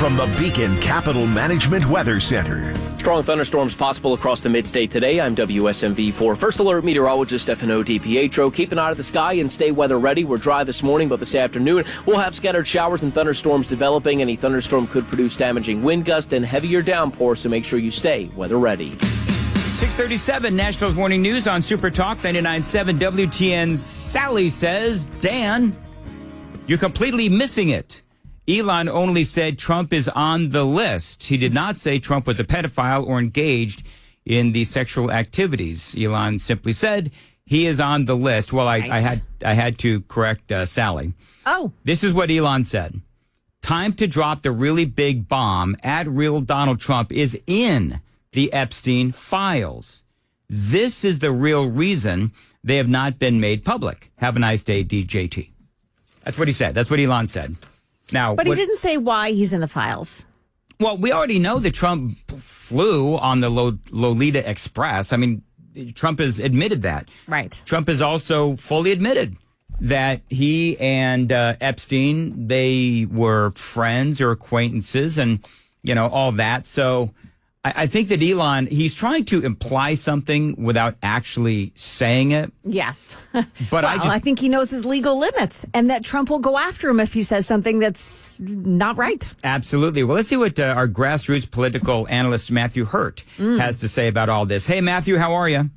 from the Beacon Capital Management Weather Center. Strong thunderstorms possible across the mid-state today. I'm WSMV4 First Alert Meteorologist Stefano DiPietro. Keep an eye to the sky and stay weather ready. We're dry this morning, but this afternoon we'll have scattered showers and thunderstorms developing. Any thunderstorm could produce damaging wind gusts and heavier downpours, so make sure you stay weather ready. 6:37 Nashville's Morning News on Super Talk 99.7 WTN's Sally says, Dan, you're completely missing it. Elon only said Trump is on the list. He did not say Trump was a pedophile or engaged in the sexual activities. Elon simply said he is on the list. Well, I had to correct Sally. Oh. This is what Elon said. Time to drop the really big bomb. @real Donald Trump is in the Epstein files. This is the real reason they have not been made public. Have a nice day, DJT. That's what he said. That's what Elon said. Now, but he didn't say why he's in the files. Well, we already know that Trump flew on the Lolita Express. I mean, Trump has admitted that. Right. Trump has also fully admitted that he and Epstein, they were friends or acquaintances and, you know, all that. So I think that Elon, he's trying to imply something without actually saying it. Yes. But I think he knows his legal limits and that Trump will go after him if he says something that's not right. Absolutely. Well, let's see what our grassroots political analyst, Matthew Hurtt, has to say about all this. Hey, Matthew, how are you?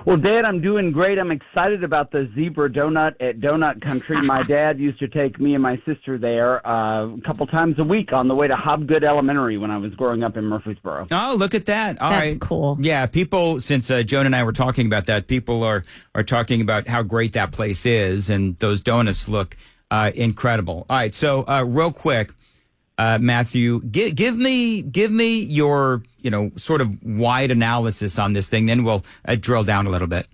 Well, Dad, I'm doing great. I'm excited about the zebra donut at Donut Country. My dad used to take me and my sister there a couple times a week on the way to Hobgood Elementary when I was growing up in Murfreesboro. Oh, look at that. All That's right. cool. Yeah, people, since Joan and I were talking about that, people are talking about how great that place is, and those donuts look incredible. All right, so real quick, Matthew, give me your, sort of wide analysis on this thing. Then we'll drill down a little bit.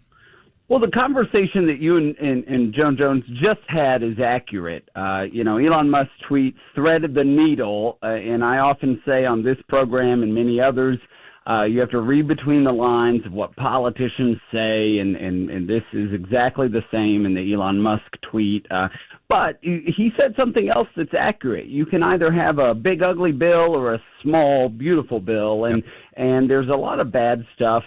Well, the conversation that you and Joan Jones just had is accurate. Elon Musk's tweets threaded the needle, and I often say on this program and many others, you have to read between the lines of what politicians say, and this is exactly the same in the Elon Musk tweet. But he said something else that's accurate. You can either have a big, ugly bill or a small, beautiful bill, and there's a lot of bad stuff.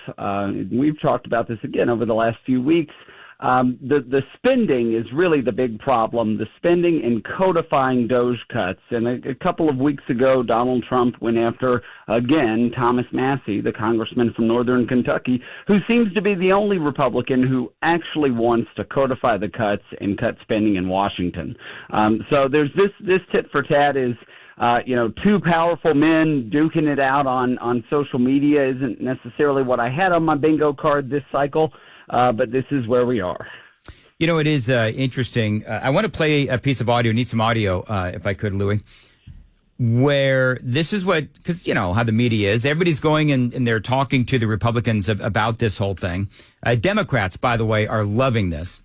We've talked about this again over the last few weeks. The spending is really the big problem, the spending and codifying Doge cuts. And a couple of weeks ago, Donald Trump went after, again, Thomas Massie, the congressman from northern Kentucky, who seems to be the only Republican who actually wants to codify the cuts and cut spending in Washington. So there's this tit for tat is, two powerful men duking it out on social media isn't necessarily what I had on my bingo card this cycle. But this is where we are. It is interesting. I want to play a piece of audio, need some audio, if I could, Louis, where this is because how the media is. Everybody's going and they're talking to the Republicans about this whole thing. Democrats, by the way, are loving this.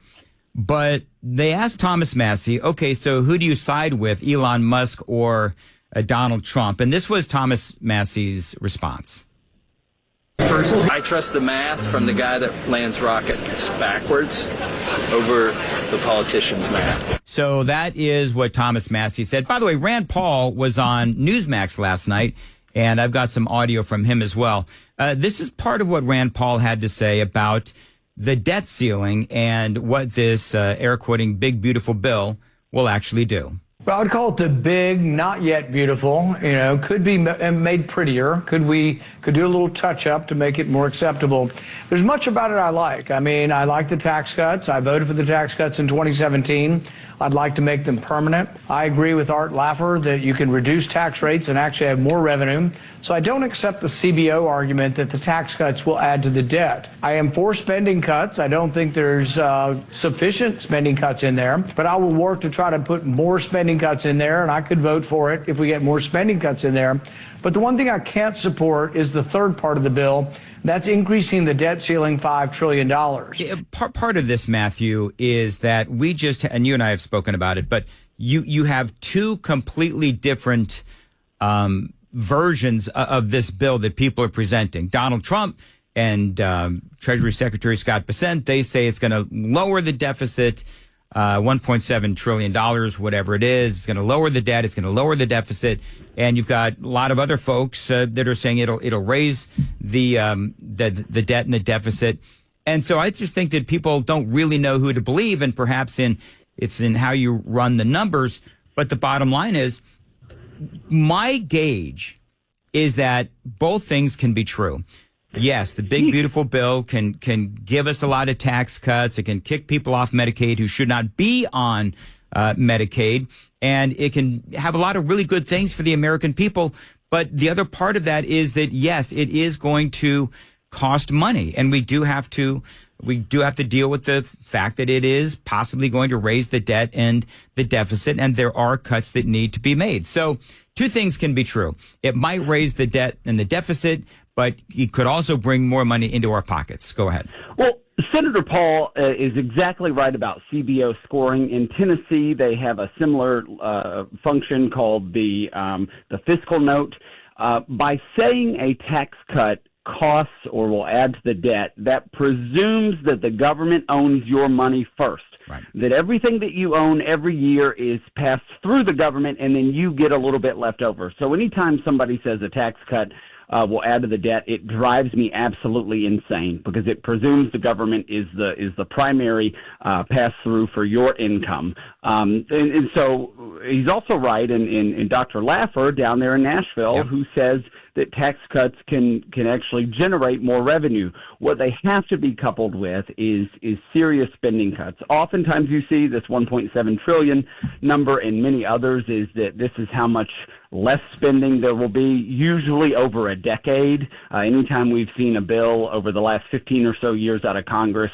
But they asked Thomas Massie, okay, so who do you side with, Elon Musk or Donald Trump? And this was Thomas Massie's response. I trust the math from the guy that lands rockets backwards over the politician's math. So that is what Thomas Massie said. By the way, Rand Paul was on Newsmax last night, and I've got some audio from him as well. This is part of what Rand Paul had to say about the debt ceiling and what this, air quoting, big, beautiful bill will actually do. Well, I would call it the big, not yet beautiful, could be made prettier. Could do a little touch up to make it more acceptable. There's much about it I like. I mean, I like the tax cuts. I voted for the tax cuts in 2017. I'd like to make them permanent. I agree with Art Laffer that you can reduce tax rates and actually have more revenue. So I don't accept the CBO argument that the tax cuts will add to the debt. I am for spending cuts. I don't think there's sufficient spending cuts in there, but I will work to try to put more spending cuts in there, and I could vote for it if we get more spending cuts in there. But the one thing I can't support is the third part of the bill. That's increasing the debt ceiling $5 trillion. Part of this, Matthew, is that we just, and you and I have spoken about it, but you have two completely different versions of this bill that people are presenting. Donald Trump and Treasury Secretary Scott Bessent, they say it's going to lower the deficit. $1.7 trillion, whatever it is. It's going to lower the debt. It's going to lower the deficit. And you've got a lot of other folks that are saying it'll raise the debt and the deficit. And so I just think that people don't really know who to believe, and perhaps it's in how you run the numbers. But the bottom line is, my gauge is that both things can be true. Yes, the big, beautiful bill can give us a lot of tax cuts. It can kick people off Medicaid who should not be on Medicaid. And it can have a lot of really good things for the American people. But the other part of that is that, yes, it is going to cost money. And we do have to deal with the fact that it is possibly going to raise the debt and the deficit. And there are cuts that need to be made. So two things can be true. It might raise the debt and the deficit, but it could also bring more money into our pockets. Go ahead. Well, Senator Paul is exactly right about CBO scoring. In Tennessee, they have a similar function called the fiscal note. By saying a tax cut costs or will add to the debt, that presumes that the government owns your money first. Right. That everything that you own every year is passed through the government, and then you get a little bit left over. So anytime somebody says a tax cut will add to the debt, it drives me absolutely insane, because it presumes the government is the primary pass through for your income. And so he's also right in Dr. Laffer down there in Nashville, yep, who says that tax cuts can actually generate more revenue. What they have to be coupled with is serious spending cuts. Oftentimes you see this 1.7 trillion number, and many others is that this is how much less spending there will be, usually over a decade. Anytime we've seen a bill over the last 15 or so years out of Congress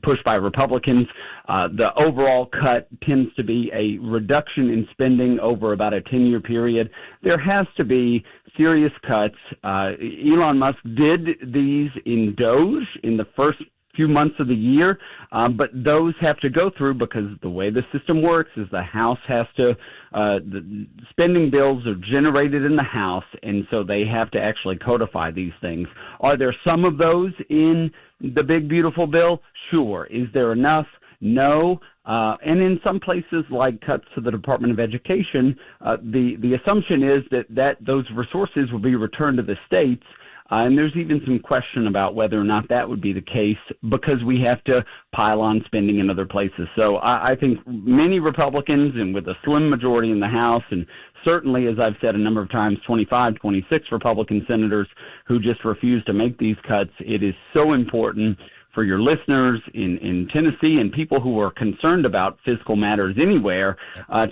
pushed by Republicans, the overall cut tends to be a reduction in spending over about a 10-year period. There has to be serious cuts. Elon Musk did these in Doge in the first few months of the year, but those have to go through, because the way the system works is the House has to, the spending bills are generated in the House, and so they have to actually codify these things. Are there some of those in the big, beautiful bill? Sure. Is there enough? No. And in some places, like cuts to the Department of Education, the assumption is that those resources will be returned to the states. And there's even some question about whether or not that would be the case, because we have to pile on spending in other places. So I think many Republicans, and with a slim majority in the House, and certainly, as I've said a number of times, 25, 26 Republican senators who just refuse to make these cuts, it is so important for your listeners in Tennessee and people who are concerned about fiscal matters anywhere,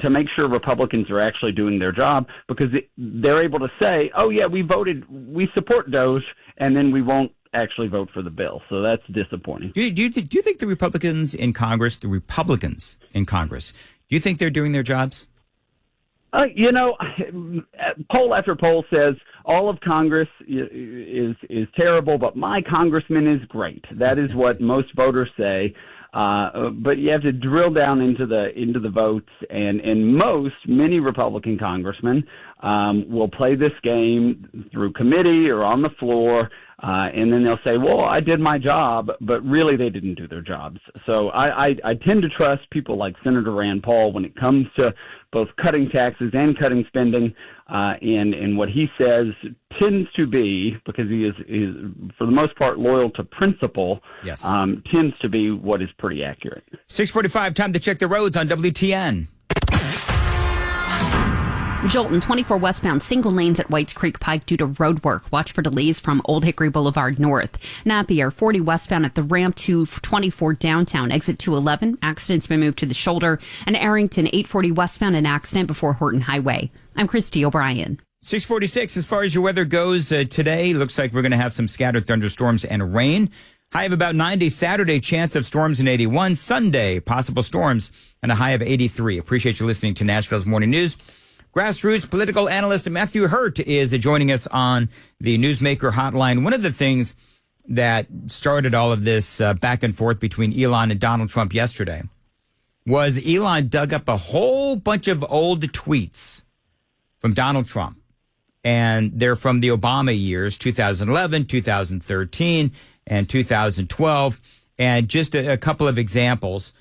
to make sure Republicans are actually doing their job, because they're able to say, oh, yeah, we support Doge, and then we won't actually vote for the bill. So that's disappointing. Do you think the Republicans in Congress, do you think they're doing their jobs? Poll after poll says all of Congress is terrible, but my congressman is great. That is what most voters say. But you have to drill down into the votes, and many Republican congressmen will play this game through committee or on the floor, and then they'll say, well, I did my job, but really they didn't do their jobs. So I tend to trust people like Senator Rand Paul when it comes to both cutting taxes and cutting spending, and what he says tends to be, because he is for the most part loyal to principle, yes, tends to be what is pretty accurate. 6:45, time to check the roads on WTN. Jolton 24 westbound, single lanes at Whites Creek Pike due to road work. Watch for delays from Old Hickory Boulevard north. Napier 40 westbound at the ramp to 24 downtown. Exit 211. Accident's been moved to the shoulder. And Arrington 840 westbound, an accident before Horton Highway. I'm Christy O'Brien. 6:46. As far as your weather goes today, looks like we're going to have some scattered thunderstorms and rain. High of about 90. Saturday, chance of storms in 81. Sunday, possible storms and a high of 83. Appreciate you listening to Nashville's Morning News. Grassroots political analyst Matthew Hurtt is joining us on the Newsmaker hotline. One of the things that started all of this back and forth between Elon and Donald Trump yesterday was Elon dug up a whole bunch of old tweets from Donald Trump. And they're from the Obama years, 2011, 2013, and 2012. And just a couple of examples.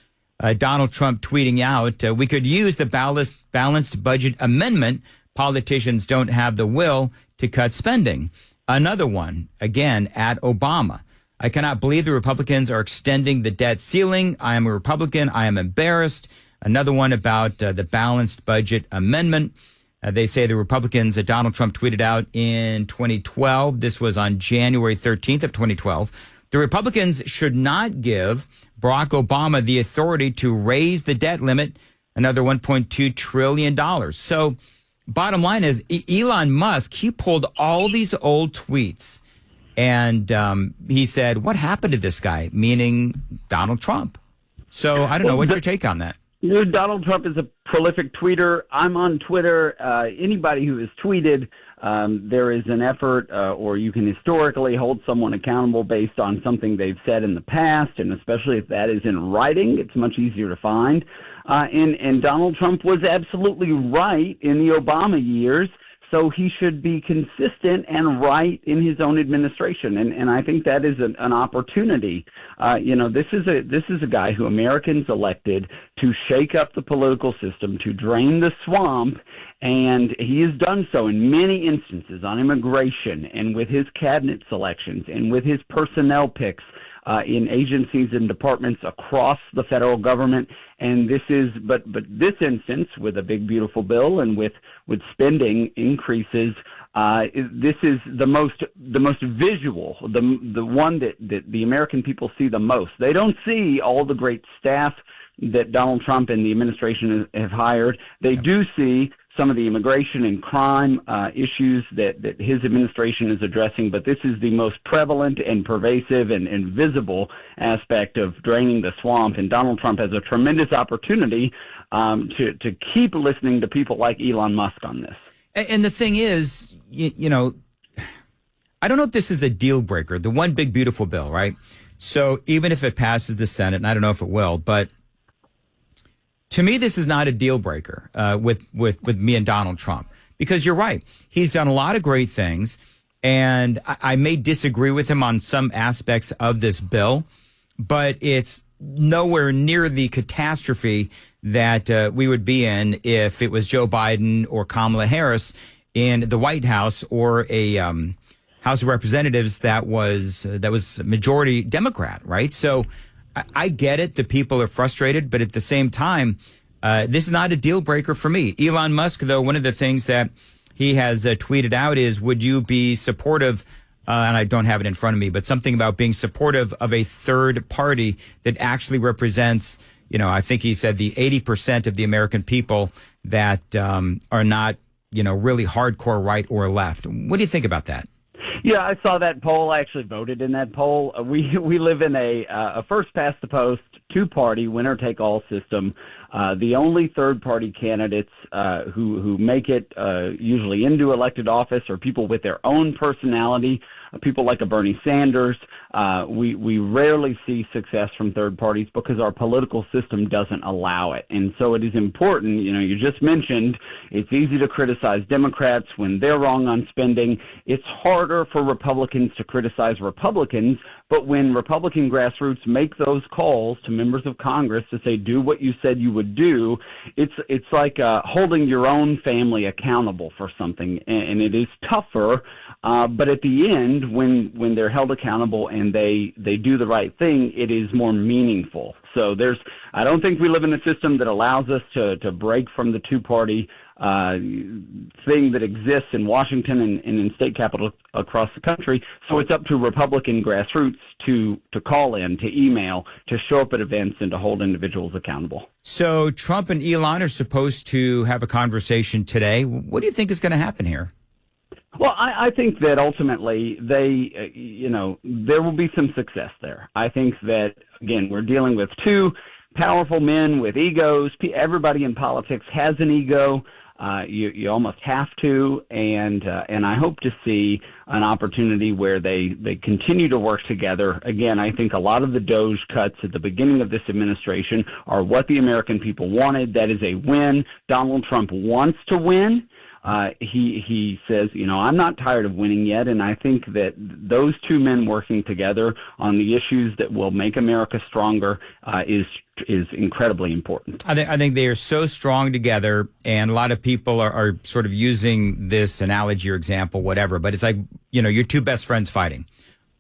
Donald Trump tweeting out, we could use the balanced budget amendment. Politicians don't have the will to cut spending. Another one, again, at Obama. I cannot believe the Republicans are extending the debt ceiling. I am a Republican. I am embarrassed. Another one about the balanced budget amendment. They say the Republicans that Donald Trump tweeted out in 2012. This was on January 13th of 2012. The Republicans should not give Barack Obama the authority to raise the debt limit, another $1.2 trillion. So bottom line is Elon Musk, he pulled all these old tweets and he said, what happened to this guy? Meaning Donald Trump. So I don't know. What's your take on that? Donald Trump is a prolific tweeter. I'm on Twitter. Anybody who has tweeted, there is an effort, or you can historically hold someone accountable based on something they've said in the past, and especially if that is in writing, it's much easier to find. And Donald Trump was absolutely right in the Obama years, so he should be consistent and right in his own administration. And I think that is an opportunity. This is a guy who Americans elected to shake up the political system, to drain the swamp, and he has done so in many instances on immigration and with his cabinet selections and with his personnel picks in agencies and departments across the federal government. And this is, but this instance with a big beautiful bill and with spending increases, this is the most visual, the one that the American people see the most. They don't see all the great staff that Donald Trump and the administration have hired. They do see some of the immigration and crime issues that his administration is addressing, but this is the most prevalent and pervasive and visible aspect of draining the swamp. And Donald Trump has a tremendous opportunity to keep listening to people like Elon Musk on this. And the thing is, you know, I don't know if this is a deal breaker, the one big beautiful bill, right? So even if it passes the Senate, and I don't know if it will, but to me, this is not a deal breaker with me and Donald Trump, because you're right. He's done a lot of great things, and I may disagree with him on some aspects of this bill, but it's nowhere near the catastrophe that we would be in if it was Joe Biden or Kamala Harris in the White House, or a House of Representatives that was majority Democrat, right? So I get it. The people are frustrated, but at the same time, this is not a deal breaker for me. Elon Musk, though, one of the things that he has tweeted out is, would you be supportive, and I don't have it in front of me, but something about being supportive of a third party that actually represents, you know, I think he said the 80% of the American people that are not, you know, really hardcore right or left. What do you think about that? Yeah, I saw that poll. I actually voted in that poll. We live in a first past the post, two-party winner-take-all system. The only third-party candidates who make it usually into elected office are people with their own personality, people like a Bernie Sanders. We rarely see success from third parties because our political system doesn't allow it. And so it is important, you know, you just mentioned it's easy to criticize Democrats when they're wrong on spending. It's harder for Republicans to criticize Republicans, but when Republican grassroots make those calls to members of Congress to say, do what you said you would do, it's like holding your own family accountable for something, and it is tougher. But at the end, when they're held accountable and they do the right thing, it is more meaningful. So I don't think we live in a system that allows us to break from the two-party thing that exists in Washington and in state capitals across the country. So it's up to Republican grassroots to call in, to email, to show up at events, and to hold individuals accountable. So Trump and Elon are supposed to have a conversation today. What do you think is going to happen here? Well, I think that ultimately there will be some success there. I think that, again, we're dealing with two powerful men with egos. Everybody in politics has an ego. You almost have to, and I hope to see an opportunity where they continue to work together. Again, I think a lot of the DOGE cuts at the beginning of this administration are what the American people wanted. That is a win. Donald Trump wants to win. he says, I'm not tired of winning yet, and I think that those two men working together on the issues that will make America stronger is incredibly important. I think they are so strong together, and a lot of people are sort of using this analogy or example, whatever, but it's like, your two best friends fighting,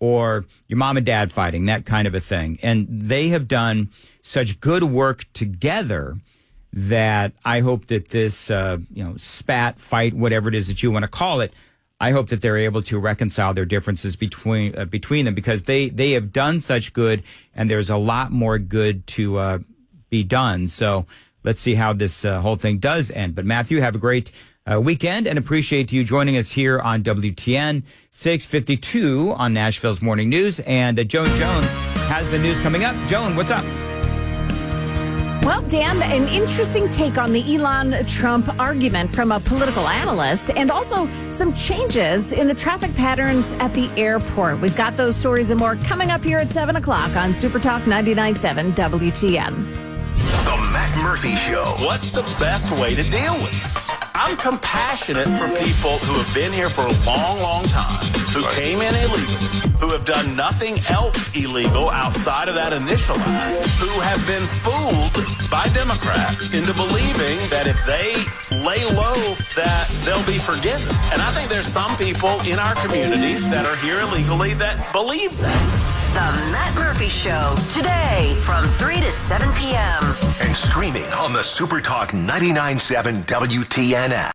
or your mom and dad fighting, that kind of a thing. And they have done such good work together that I hope that this, spat, fight, whatever it is that you want to call it, I hope that they're able to reconcile their differences between them, because they have done such good, and there's a lot more good to be done. So let's see how this whole thing does end. But Matthew, have a great weekend, and appreciate you joining us here on WTN 652 on Nashville's Morning News. And Joan Jones has the news coming up. Joan, what's up? Well, Dan, an interesting take on the Elon-Trump argument from a political analyst, and also some changes in the traffic patterns at the airport. We've got those stories and more coming up here at 7 o'clock on Super Talk 99.7 WTN. The Matt Murphy Show. What's the best way to deal with this? I'm compassionate for people who have been here for a long, long time, who came in illegally, who have done nothing else illegal outside of that initial act, who have been fooled by Democrats into believing that if they lay low, that they'll be forgiven. And I think there's some people in our communities that are here illegally that believe that. The Matt Murphy Show, today from 3 to 7 p.m. And streaming on the Super Talk 99.7 WTN app.